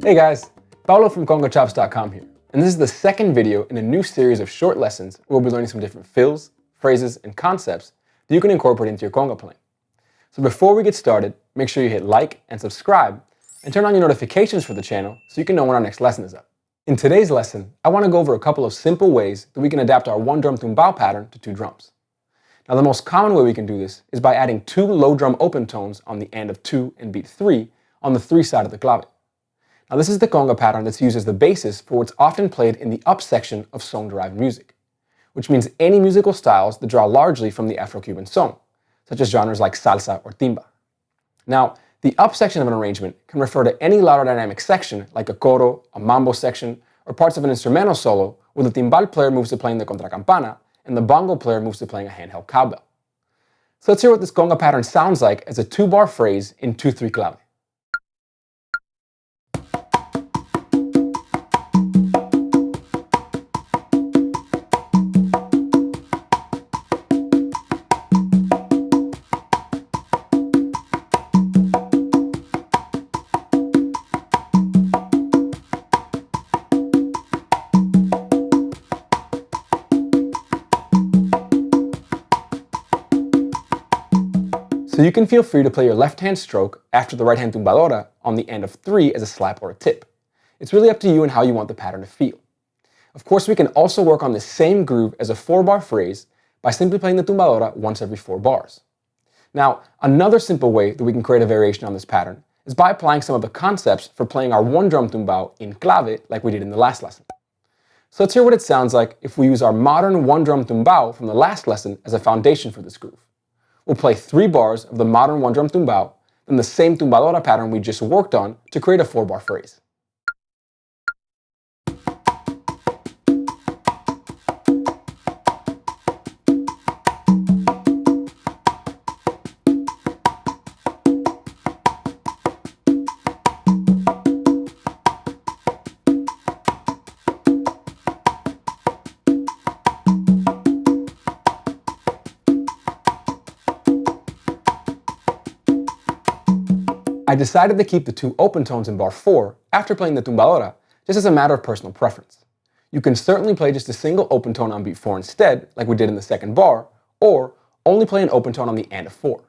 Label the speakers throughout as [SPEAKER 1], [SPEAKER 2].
[SPEAKER 1] Hey guys, Paulo from CongoChops.com here, and this is the second video in a new series of short lessons where we'll be learning some different fills, phrases, and concepts that you can incorporate into your conga playing. So before we get started, make sure you hit like and subscribe, and turn on your notifications for the channel so you can know when our next lesson is up. In today's lesson, I want to go over a couple of simple ways that we can adapt our one drum tumbao pattern to two drums. Now the most common way we can do this is by adding two low drum open tones on the end of 2 and beat 3 on the 3 side of the clave. Now this is the conga pattern that's used as the basis for what's often played in the up section of song-derived music, which means any musical styles that draw largely from the Afro-Cuban song, such as genres like salsa or timba. Now, the up section of an arrangement can refer to any louder dynamic section like a coro, a mambo section, or parts of an instrumental solo where the timbal player moves to playing the contracampana and the bongo player moves to playing a handheld cowbell. So let's hear what this conga pattern sounds like as a 2-bar phrase in 2-3 clave. So you can feel free to play your left-hand stroke after the right-hand tumbadora on the end of 3 as a slap or a tip. It's really up to you and how you want the pattern to feel. Of course, we can also work on the same groove as a 4-bar phrase by simply playing the tumbadora once every 4 bars. Now, another simple way that we can create a variation on this pattern is by applying some of the concepts for playing our one drum tumbao in clave like we did in the last lesson. So let's hear what it sounds like if we use our modern one drum tumbao from the last lesson as a foundation for this groove. We'll play 3 bars of the modern one drum tumbao, then the same tumbadora pattern we just worked on to create a 4-bar phrase. I decided to keep the 2 open tones in bar 4 after playing the tumbadora, just as a matter of personal preference. You can certainly play just a single open tone on beat 4 instead, like we did in the second bar, or only play an open tone on the end of 4.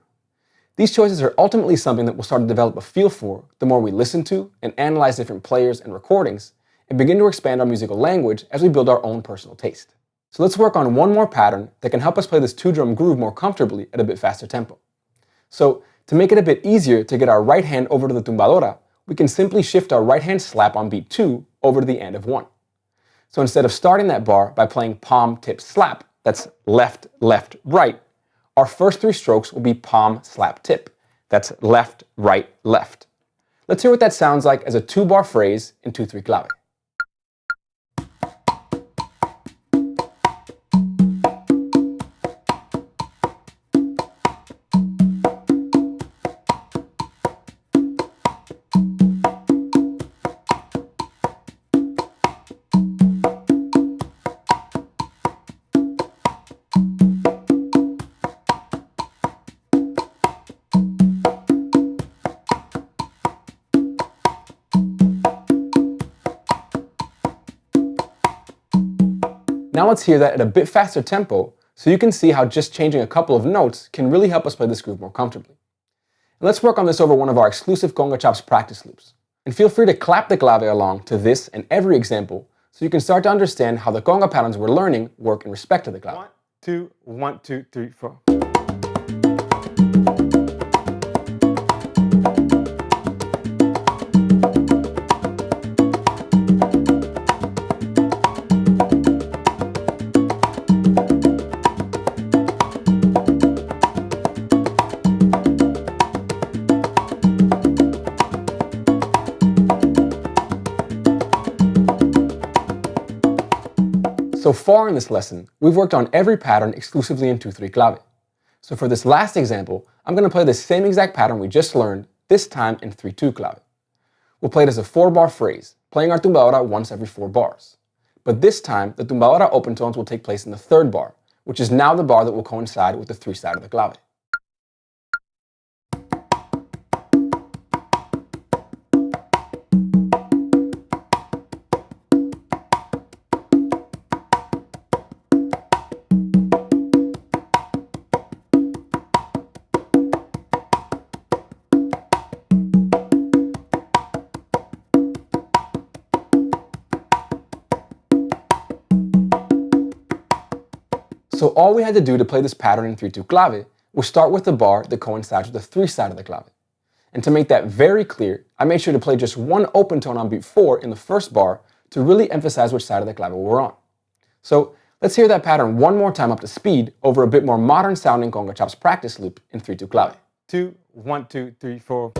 [SPEAKER 1] These choices are ultimately something that we'll start to develop a feel for the more we listen to and analyze different players and recordings, and begin to expand our musical language as we build our own personal taste. So let's work on one more pattern that can help us play this 2-drum groove more comfortably at a bit faster tempo. So, to make it a bit easier to get our right hand over to the tumbadora, we can simply shift our right hand slap on beat 2 over to the end of 1. So instead of starting that bar by playing palm, tip, slap, that's left, left, right, our first 3 strokes will be palm, slap, tip. That's left, right, left. Let's hear what that sounds like as a 2-bar phrase in 2-3 clave. Now let's hear that at a bit faster tempo so you can see how just changing a couple of notes can really help us play this groove more comfortably. And let's work on this over one of our exclusive Conga Chops practice loops. And feel free to clap the clave along to this and every example so you can start to understand how the conga patterns we're learning work in respect to the clave. 1, 2, 1, 2, 3, 4. So far in this lesson, we've worked on every pattern exclusively in 2-3 clave. So for this last example, I'm going to play the same exact pattern we just learned, this time in 3-2 clave. We'll play it as a 4-bar phrase, playing our tumbadora once every 4 bars. But this time, the tumbadora open tones will take place in the 3rd bar, which is now the bar that will coincide with the 3 side of the clave. So all we had to do to play this pattern in 3/2 clave was start with the bar that coincides with the 3 side of the clave. And to make that very clear, I made sure to play just one open tone on beat 4 in the first bar to really emphasize which side of the clave we're on. So let's hear that pattern one more time up to speed over a bit more modern sounding conga chops practice loop in 3/2 clave. 2, 1, 2, 3, 4.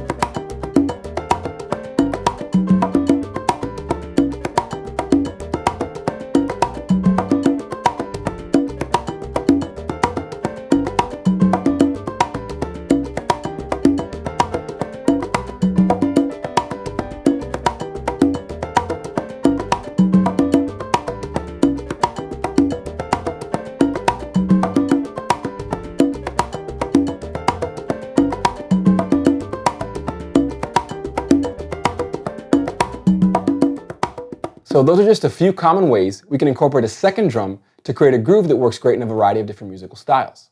[SPEAKER 1] So those are just a few common ways we can incorporate a second drum to create a groove that works great in a variety of different musical styles.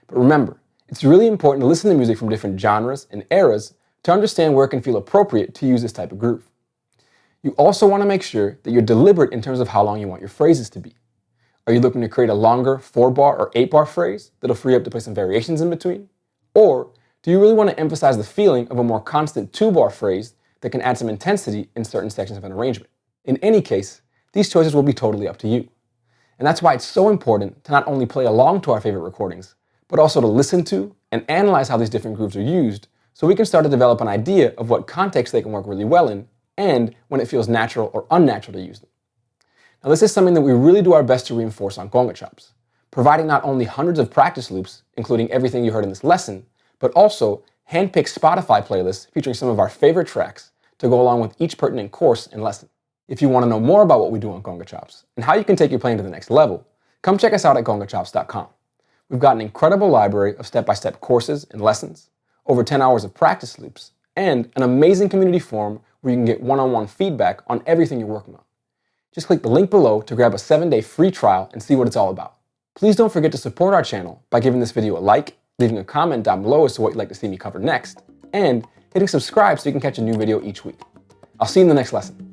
[SPEAKER 1] But remember, it's really important to listen to music from different genres and eras to understand where it can feel appropriate to use this type of groove. You also want to make sure that you're deliberate in terms of how long you want your phrases to be. Are you looking to create a longer 4-bar or 8-bar phrase that'll free up to play some variations in between? Or do you really want to emphasize the feeling of a more constant 2-bar phrase that can add some intensity in certain sections of an arrangement? In any case, these choices will be totally up to you. And that's why it's so important to not only play along to our favorite recordings, but also to listen to and analyze how these different grooves are used so we can start to develop an idea of what context they can work really well in and when it feels natural or unnatural to use them. Now this is something that we really do our best to reinforce on Conga Chops, providing not only hundreds of practice loops, including everything you heard in this lesson, but also hand-picked Spotify playlists featuring some of our favorite tracks to go along with each pertinent course and lesson. If you want to know more about what we do on Conga Chops and how you can take your playing to the next level, come check us out at congachops.com. We've got an incredible library of step-by-step courses and lessons, over 10 hours of practice loops, and an amazing community forum where you can get one-on-one feedback on everything you're working on. Just click the link below to grab a 7-day free trial and see what it's all about. Please don't forget to support our channel by giving this video a like, leaving a comment down below as to what you'd like to see me cover next, and hitting subscribe so you can catch a new video each week. I'll see you in the next lesson.